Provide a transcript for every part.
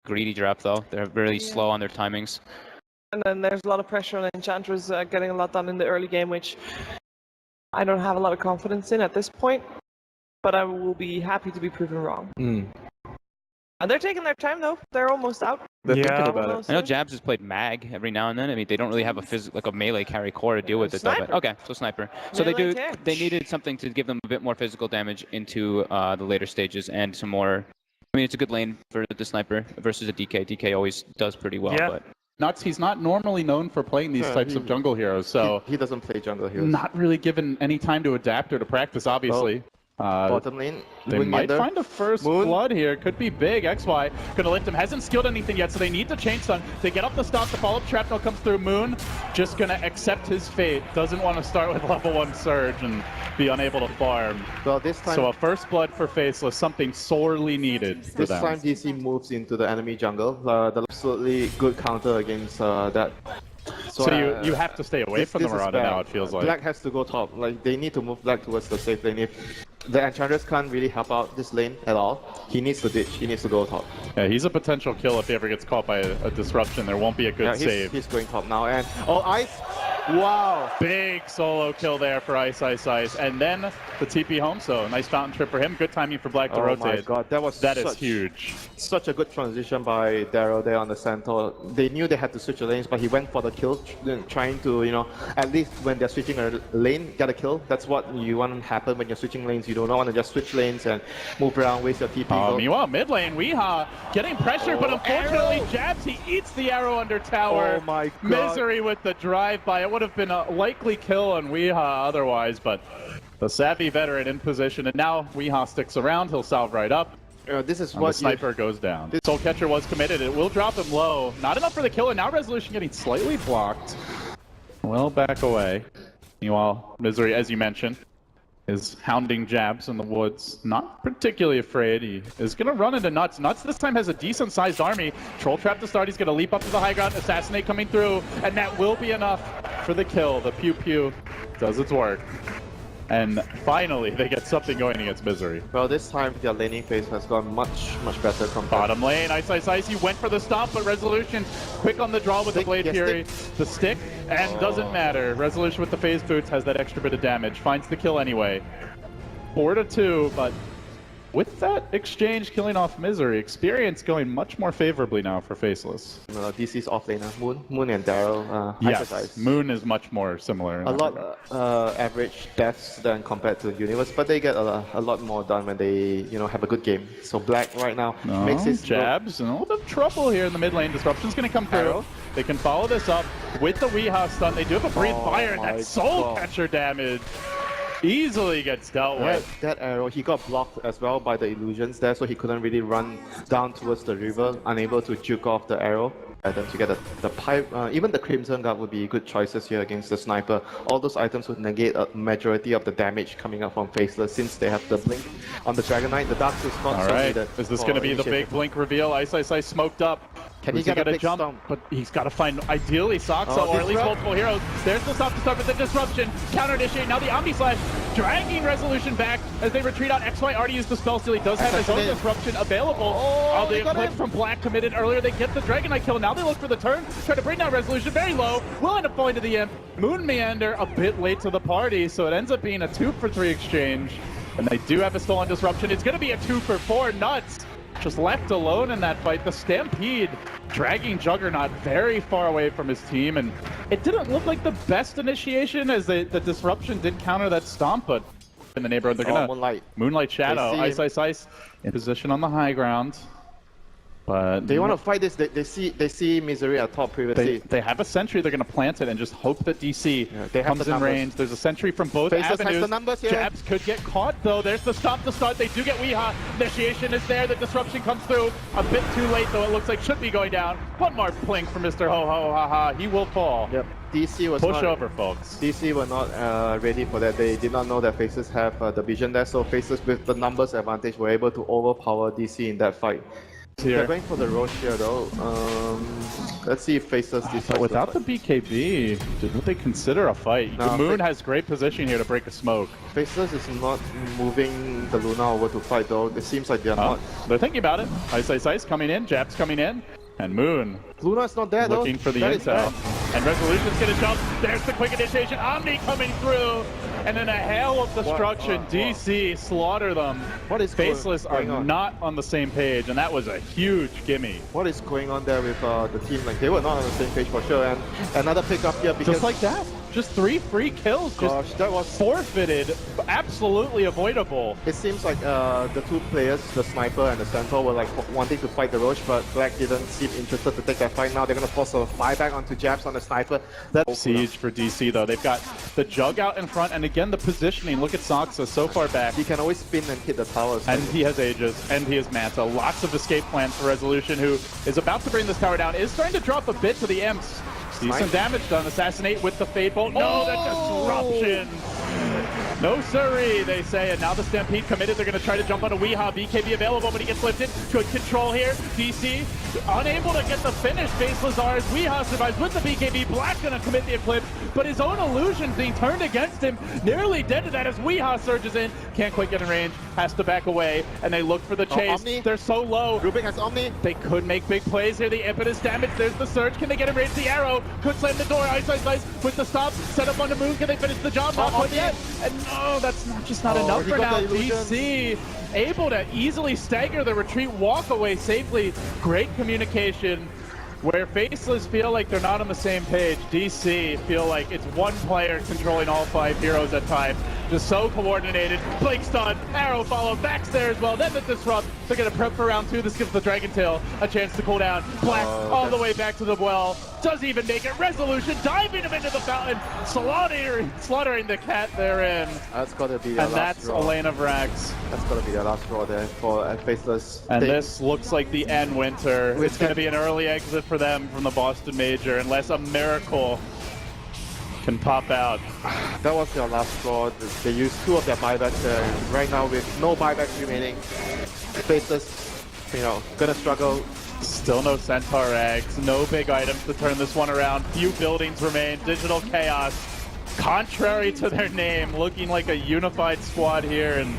greedy draft though. They're really slow on their timings. And then there's a lot of pressure on Enchantress getting a lot done in the early game, which I don't have a lot of confidence in at this point. But I will be happy to be proven wrong. And they're taking their time though. They're almost out. They're thinking about it. I know Jabs has played Mag every now and then. I mean, they don't really have a melee carry core to deal with it though. But, okay, so Sniper. So they needed something to give them a bit more physical damage into the later stages and some more. I mean, it's a good lane for the Sniper versus a DK. DK always does pretty well. Yeah. But Nuts, he's not normally known for playing these types of jungle heroes, so he doesn't play jungle heroes. Not really given any time to adapt or to practice, obviously. Bottom lane. They might find a first blood here. Could be big. XY gonna lift him. Hasn't skilled anything yet, so they need the chain stun. They get up the stop. The follow-up shrapnel comes through. Moon just gonna accept his fate. Doesn't want to start with level 1 Surge and be unable to farm. Well, this time. So a first blood for Faceless, something sorely needed for this them. time DC moves into the enemy jungle. The absolutely good counter against that. So you have to stay away from the Marauder now, it feels like. Black has to go top. Like, they need to move Black towards the safe lane. If the Enchantress can't really help out this lane at all, he needs to ditch. He needs to go top. Yeah, he's a potential kill if he ever gets caught by a disruption. There won't be a good save. He's going top now. And Ice! Wow! Big solo kill there for Ice. And then the TP home, so nice fountain trip for him. Good timing for Black to rotate. Oh my god, that is huge. Such a good transition by Darrow there on the center. They knew they had to switch the lanes, but he went for the kill, trying to, you know, at least when they're switching a lane, get a kill. That's what you want to happen when you're switching lanes. You don't want to just switch lanes and move around, waste your TP. Meanwhile, mid lane, Weehaw getting pressure, but unfortunately, Jabs, he eats the arrow under tower. Oh my god. Misery with the drive-by. It would have been a likely kill on Weehaw otherwise, but the savvy veteran in position, and now Weehaw sticks around. He'll salve right up. This is and what the Sniper goes down. Soul Catcher was committed. It will drop him low. Not enough for the kill, and now Resolution getting slightly blocked. Well, back away. Meanwhile, Misery, as you mentioned, is hounding Jabs in the woods. Not particularly afraid. He is going to run into Nuts. Nuts this time has a decent-sized army. Troll Trap to start. He's going to leap up to the high ground. Assassinate coming through. And that will be enough for the kill. The Pew Pew does its work. And finally, they get something going against Misery. Well, this time their laning phase has gone much better from bottom lane. Ice. He went for the stomp, but Resolution quick on the draw with the Blade Fury. The stick, and doesn't matter. Resolution with the phase boots has that extra bit of damage. Finds the kill anyway. 4-2, but with that exchange killing off Misery, experience going much more favorably now for Faceless. DC's off laner, Moon and Darrow. Yes, Moon is much more similar. A lot average deaths than compared to Universe, but they get a lot more done when they have a good game. So Black right now makes his Jabs and a little bit of trouble here in the mid lane. Disruption's going to come through. They can follow this up with the Weehaw stun. They do have a Breathe Fire, and that Soul Catcher damage easily gets dealt with. That arrow, he got blocked as well by the illusions there, so he couldn't really run down towards the river, unable to juke off the arrow. Items to get the pipe, even the Crimson Guard would be good choices here against the Sniper. All those items would negate a majority of the damage coming up from Faceless since they have the blink on the Dragon Knight. The Dark is not so needed. Is this going to be the big blink reveal? Ice smoked up. Can he get a big jump? stomp? But he's got to find ideally Soxo or at least multiple heroes. There's the stop to start with the disruption. Counter initiate. Now the Omni Slash dragging Resolution back as they retreat out. XY already used the spell steal. He does have his own disruption available. The clip from Black committed earlier. They get the Dragon Knight kill. Now they look for the turn. Try to bring down Resolution very low. Will end up falling to the Imp. Moon Meander a bit late to the party, so it ends up being a 2-for-3 exchange. And they do have a stolen disruption. It's going to be a 2-for-4. Nuts just left alone in that fight. The Stampede dragging Juggernaut very far away from his team, and it didn't look like the best initiation as the disruption did counter that stomp, but in the neighborhood they're gonna Moonlight Shadow. Ice in position on the high ground. But they want to fight this. They see Misery at top previously. They have a sentry. They're going to plant it and just hope that DC comes in range. There's a sentry from both avenues. Has the numbers here. Jabs could get caught though. There's the stomp to start. They do get Weehaw. Initiation is there. The disruption comes through a bit too late though. It looks like should be going down. One more plink for Mr. Ho Ho Ha Ha. He will fall. Yep. DC was push over, folks. DC were not ready for that. They did not know that Faces have the vision there. So Faces with the numbers advantage were able to overpower DC in that fight. here. They're going for the Roche here though. Let's see if Faceless decides. But without the BKB, would they consider a fight? No, Moon has great position here to break a smoke. Faceless is not moving the Luna over to fight though. It seems like they're not. They're thinking about it. Ice coming in, Japs coming in, and Moon Luna's not there though. looking for the intel. And Resolution's gonna jump. There's the quick initiation. Omni coming through. And in a hail of destruction, DC slaughter them. What is Faceless are going on? not on the same page, and that was a huge gimme. What is going on there with the team? Like they were not on the same page for sure. And another pickup here because Just like that. Just 3 free kills. Gosh, just that was forfeited. Absolutely avoidable. It seems like the two players, the sniper and the centaur, were like wanting to fight the Roche, but Black didn't seem interested to take that fight. Now they're gonna force a buyback onto Japs on the sniper. That's Siege for DC though. They've got the Jug out in front, and again the positioning. Look at Soxa so far back. He can always spin and hit the towers. And he has Aegis, and he has Manta. Lots of escape plans for Resolution, who is about to bring this tower down. Is starting to drop a bit to the Imps. Decent damage done. Assassinate with the Fade Bolt. No, that disruption. No siree, they say, and now the Stampede committed. They're going to try to jump on a Weehaw. BKB available, but he gets lifted. Good control here. DC unable to get the finish. Faceless R's. Weehaw survives with the BKB. Black going to commit the Eclipse, but his own illusion being turned against him. Nearly dead to that as Weehaw surges in. Can't quite get in range. Has to back away, and they look for the chase. They're so low. Rubik has Omni. They could make big plays here. The impetus damage. There's the surge. Can they get in range? The arrow could slam the door. Ice with the stop. Set up on the Moon. Can they finish the job? Not quite yet. And no, that's not enough for now. DC able to easily stagger the retreat, walk away safely. Great communication. Where Faceless feel like they're not on the same page, DC feel like it's one player controlling all 5 heroes at time. Just so coordinated. Blink stun, arrow follow, back there as well. Then the disrupt. They're going to prep for round 2. This gives the Dragon Tail a chance to cool down. Black all the way back to the well. Doesn't even make it. Resolution diving him into the fountain. Slaughtering the cat therein. That's got to be the and last that's draw. Elena Vrax. That's got to be the last draw there for Faceless. And this looks like the end winter. It's going to be an early exit for them from the Boston Major unless a miracle can pop out. That was their last draw. They used 2 of their buybacks there. Right now with no buybacks remaining, Faceless, gonna struggle. Still no Centaur eggs, no big items to turn this one around. Few buildings remain. Digital Chaos, contrary to their name, looking like a unified squad here. And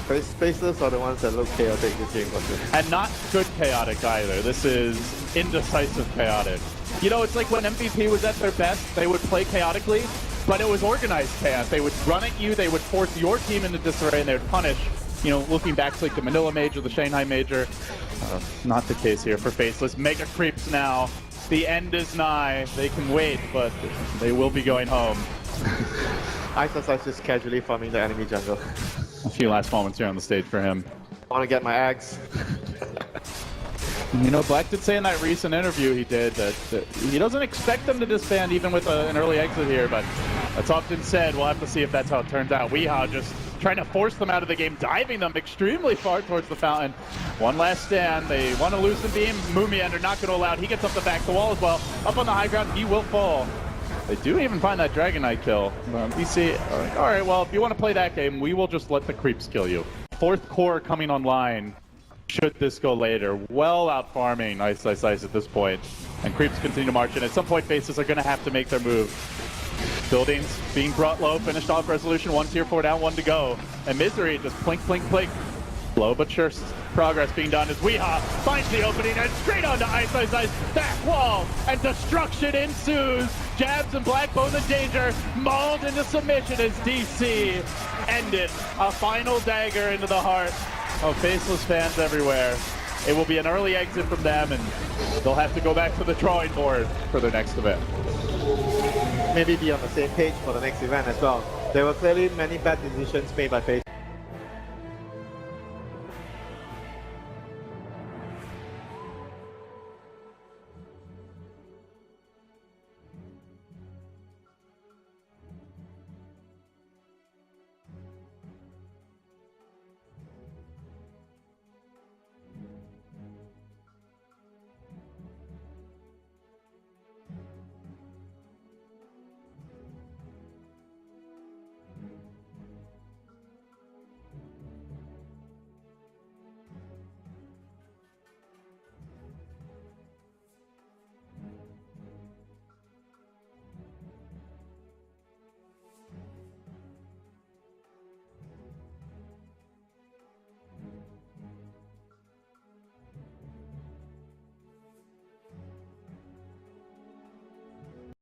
Faceless are the ones that look chaotic this game. And not good chaotic either. This is indecisive chaotic. It's like when MVP was at their best, they would play chaotically, but it was organized chaos. They would run at you, they would force your team into disarray, and they would punish. Looking back to like the Manila Major, the Shanghai Major, not the case here for Faceless. Mega creeps now. The end is nigh. They can wait, but they will be going home. Ice just casually farming the enemy jungle. A few last moments here on the stage for him. I want to get my eggs. Black did say in that recent interview he did that he doesn't expect them to disband even with an early exit here, but that's often said. We'll have to see if that's how it turns out. Weehaw just trying to force them out of the game, diving them extremely far towards the fountain. One last stand. They want to loosen beam. Moomiander not going to allow it. He gets up the back, the wall as well. Up on the high ground, he will fall. They do even find that Dragon Knight kill. DC, all right, well, if you want to play that game, we will just let the creeps kill you. 4th core coming online. Should this go later. Well out farming Ice at this point. And creeps continue to march in. At some point, Faces are going to have to make their move. Buildings being brought low, finished off Resolution. 1 tier 4 down, 1 to go. And Misery just plink, plink, plink. Slow but sure progress being done as Weehaw finds the opening and straight onto Ice. Back wall and destruction ensues. Jabs and Black both in danger. Mauled into submission as DC ended a final dagger into the heart of Faceless fans everywhere. It will be an early exit from them, and they'll have to go back to the drawing board for their next event. Maybe be on the same page for the next event as well. There were clearly many bad decisions made by Faceless.